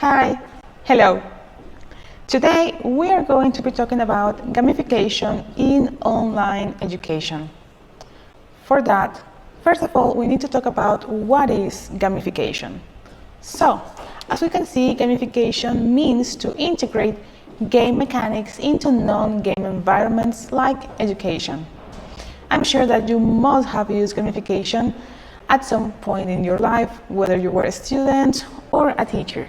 Hi, hello. Today we are going to be talking about gamification in online education. For that, first of all, we need to talk about what is gamification. So, as we can see, gamification means to integrate game mechanics into non-game environments like education. I'm sure that you must have used gamification at some point in your life, whether you were a student or a teacher.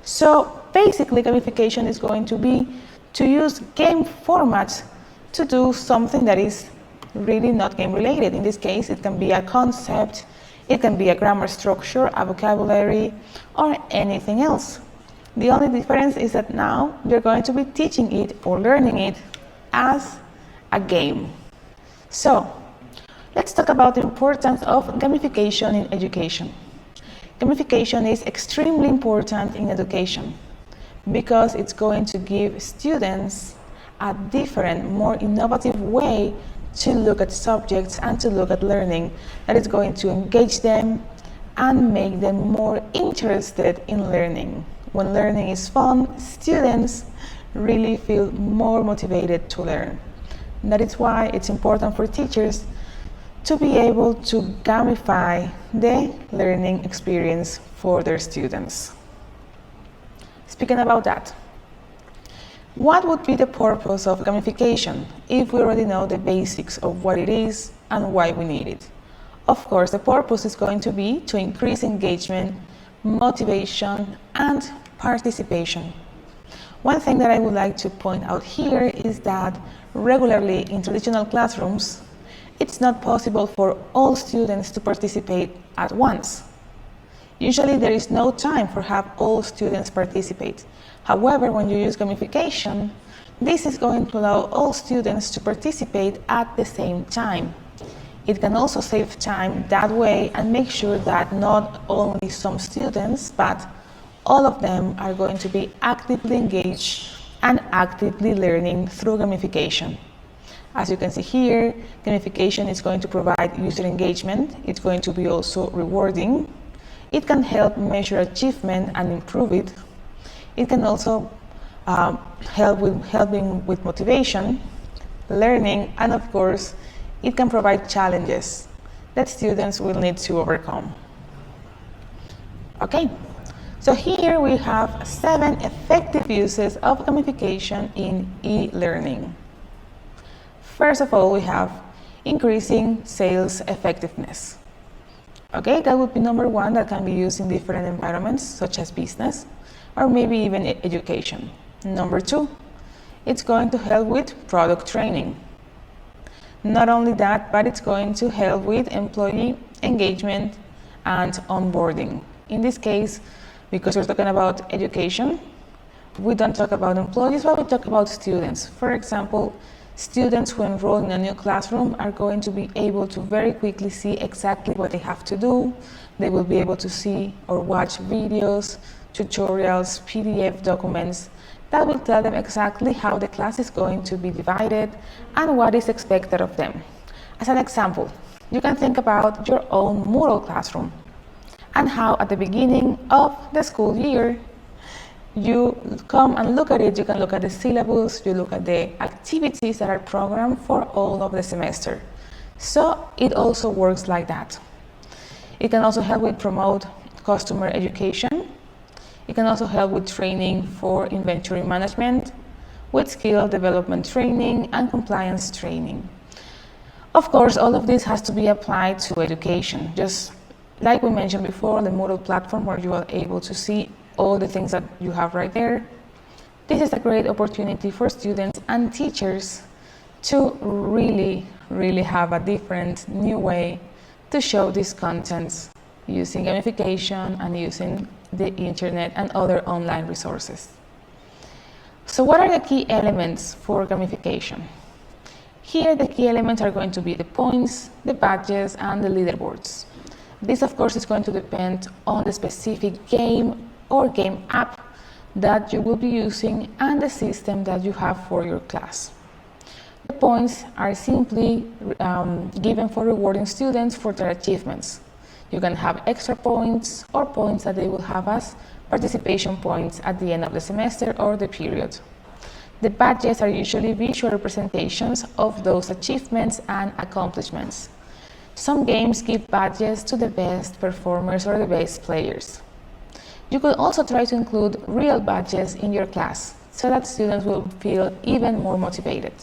So basically, gamification is going to be to use game formats to do something that is really not game related. In this case, it can be a concept, it can be a grammar structure, a vocabulary, or anything else. The only difference is that now you're going to be teaching it or learning it as a game. So let's talk about the importance of gamification in education. Gamification is extremely important in education because it's going to give students a different, more innovative way to look at subjects and to look at learning that is going to engage them and make them more interested in learning. When learning is fun, students really feel more motivated to learn. That is why it's important for teachers to be able to gamify the learning experience for their students. Speaking about that, what would be the purpose of gamification if we already know the basics of what it is and why we need it? Of course, the purpose is going to be to increase engagement, motivation, and participation. One thing that I would like to point out here is that regularly in traditional classrooms, it's not possible for all students to participate at once. Usually there is no time for have all students participate. However, when you use gamification, this is going to allow all students to participate at the same time. It can also save time that way and make sure that not only some students, but all of them are going to be actively engaged and actively learning through gamification. As you can see here, gamification is going to provide user engagement. It's going to be also rewarding. It can help measure achievement and improve it. It can also help with motivation, learning, and of course, it can provide challenges that students will need to overcome. Okay, so here we have 7 effective uses of gamification in e-learning. First of all, we have increasing sales effectiveness. Okay, that would be number 1 that can be used in different environments, such as business, or maybe even education. Number 2, it's going to help with product training. Not only that, but it's going to help with employee engagement and onboarding. In this case, because we're talking about education, we don't talk about employees, but we talk about students. For example, students who enroll in a new classroom are going to be able to very quickly see exactly what they have to do. They will be able to see or watch videos, tutorials, PDF documents that will tell them exactly how the class is going to be divided and what is expected of them. As an example, you can think about your own Moodle classroom and how at the beginning of the school year, you come and look at it. You can look at the syllabus, you look at the activities that are programmed for all of the semester. So it also works like that. It can also help with promote customer education. It can also help with training for inventory management, with skill development training and compliance training. Of course, all of this has to be applied to education. Just like we mentioned before, the Moodle platform where you are able to see all the things that you have right there. This is a great opportunity for students and teachers to really have a different, new way to show these contents using gamification and using the internet and other online resources. So what are the key elements for gamification? Here, the key elements are going to be the points, the badges, and the leaderboards. This, of course, is going to depend on the specific game or game app that you will be using and the system that you have for your class. The points are simply given for rewarding students for their achievements. You can have extra points or points that they will have as participation points at the end of the semester or the period. The badges are usually visual representations of those achievements and accomplishments. Some games give badges to the best performers or the best players. You could also try to include real badges in your class so that students will feel even more motivated.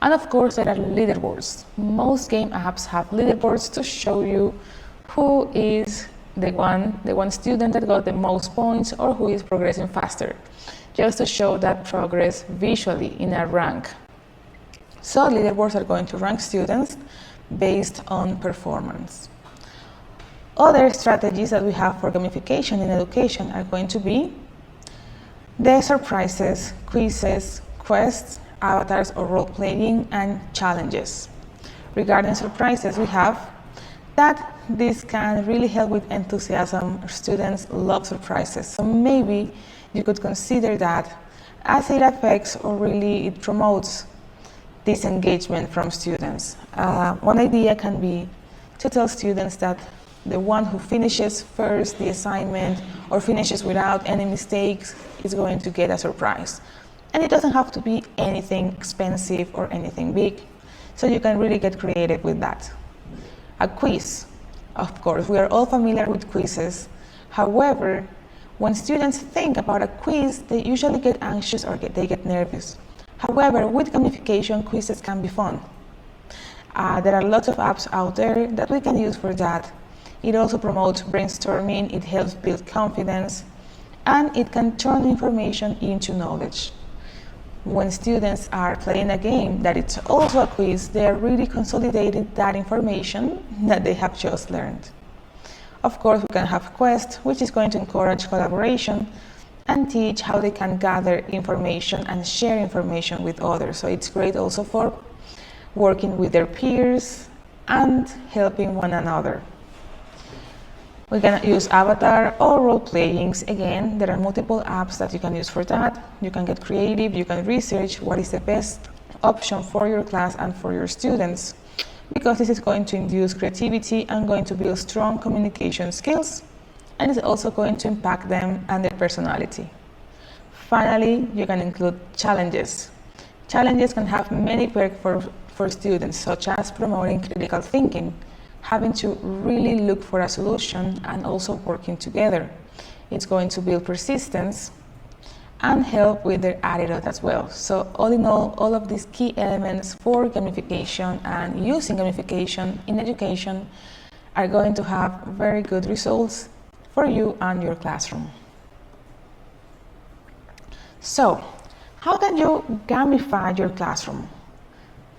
And of course, there are leaderboards. Most game apps have leaderboards to show you who is the one student that got the most points or who is progressing faster, just to show that progress visually in a rank. So leaderboards are going to rank students based on performance. Other strategies that we have for gamification in education are going to be the surprises, quizzes, quests, avatars or role-playing, and challenges. Regarding surprises, we have that this can really help with enthusiasm. Students love surprises, so maybe you could consider that as it affects or really it promotes this engagement from students. One idea can be to tell students that the one who finishes first the assignment or finishes without any mistakes is going to get a surprise. And it doesn't have to be anything expensive or anything big, so you can really get creative with that. A quiz. Of course, we are all familiar with quizzes. However, when students think about a quiz, they usually get anxious or they get nervous. However, with gamification, quizzes can be fun. There are lots of apps out there that we can use for that. It also promotes brainstorming, it helps build confidence, and it can turn information into knowledge. When students are playing a game that it's also a quiz, they are really consolidating that information that they have just learned. Of course, we can have quests, which is going to encourage collaboration and teach how they can gather information and share information with others. So it's great also for working with their peers and helping one another. We can use avatar or role playings. Again, there are multiple apps that you can use for that. You can get creative, you can research what is the best option for your class and for your students, because this is going to induce creativity and going to build strong communication skills, and it's also going to impact them and their personality. Finally, you can include challenges. Challenges can have many perks for students, such as promoting critical thinking, having to really look for a solution and also working together. It's going to build persistence and help with their attitude as well. So all in all of these key elements for gamification and using gamification in education are going to have very good results for you and your classroom. So, how can you gamify your classroom?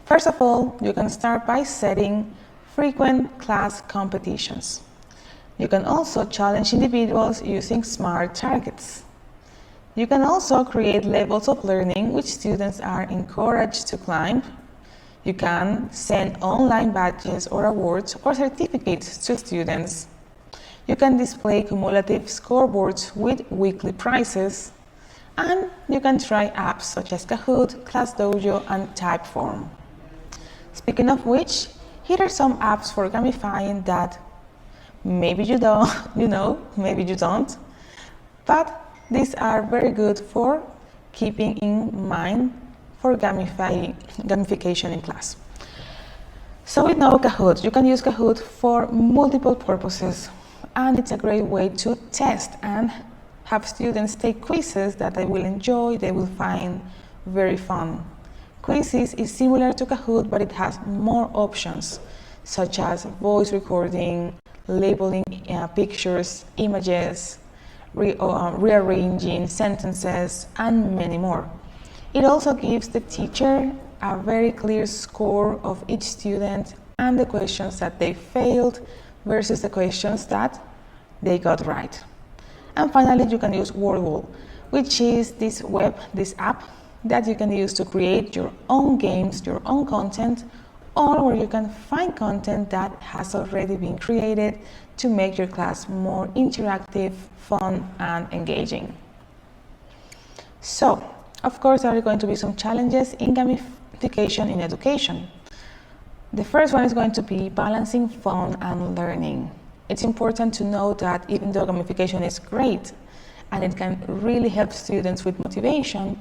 First of all, you can start by setting frequent class competitions. You can also challenge individuals using SMART targets. You can also create levels of learning which students are encouraged to climb. You can send online badges or awards or certificates to students. You can display cumulative scoreboards with weekly prizes. And you can try apps such as Kahoot, ClassDojo, and Typeform. Speaking of which, here are some apps for gamifying that maybe you don't, maybe you don't, but these are very good for keeping in mind for gamification in class. So we know Kahoot. You can use Kahoot for multiple purposes, and it's a great way to test and have students take quizzes that they will enjoy, they will find very fun. Quizzes is similar to Kahoot, but it has more options, such as voice recording, labeling pictures, images, rearranging sentences, and many more. It also gives the teacher a very clear score of each student and the questions that they failed versus the questions that they got right. And finally, you can use WordWall, which is this app that you can use to create your own games, your own content, or where you can find content that has already been created to make your class more interactive, fun, and engaging. So, of course, there are going to be some challenges in gamification in education. The first one is going to be balancing fun and learning. it's important to know that even though gamification is great and it can really help students with motivation,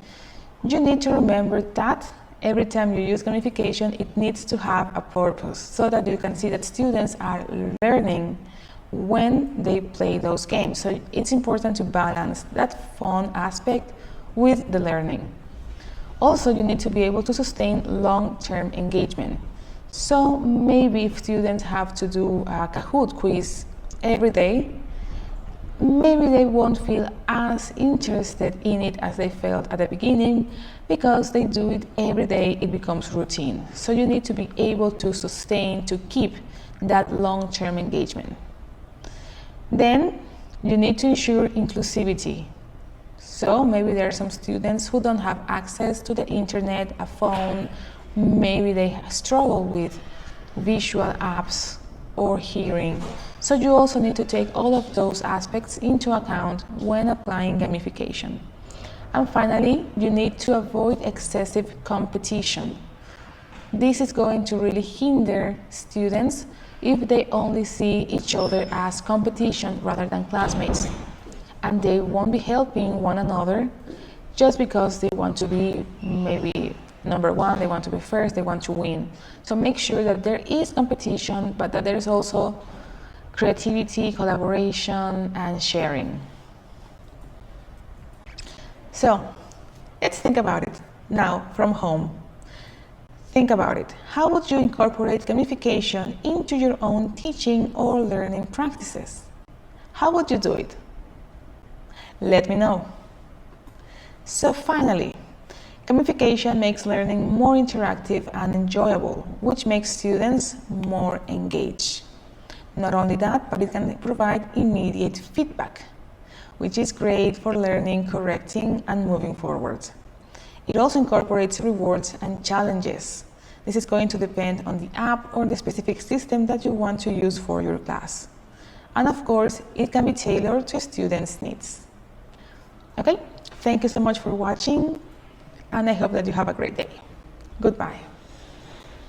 you need to remember that every time you use gamification, it needs to have a purpose so that you can see that students are learning when they play those games. So it's important to balance that fun aspect with the learning. Also, you need to be able to sustain long-term engagement. So maybe if students have to do a Kahoot quiz every day, maybe they won't feel as interested in it as they felt at the beginning, because they do it every day, it becomes routine. So you need to be able to sustain, to keep that long-term engagement. Then you need to ensure inclusivity. So maybe there are some students who don't have access to the internet, a phone, maybe they struggle with visual apps or hearing. So you also need to take all of those aspects into account when applying gamification. And finally, you need to avoid excessive competition. This is going to really hinder students if they only see each other as competition rather than classmates. And they won't be helping one another just because they want to be maybe number one, they want to be first, they want to win. So make sure that there is competition, but that there is also creativity, collaboration, and sharing. So let's think about it now from home. Think about it. How would you incorporate gamification into your own teaching or learning practices? How would you do it? Let me know. So finally, gamification makes learning more interactive and enjoyable, which makes students more engaged. Not only that, but it can provide immediate feedback, which is great for learning, correcting, and moving forward. It also incorporates rewards and challenges. This is going to depend on the app or the specific system that you want to use for your class. And of course, it can be tailored to students' needs. Okay, thank you so much for watching, and I hope that you have a great day. Goodbye.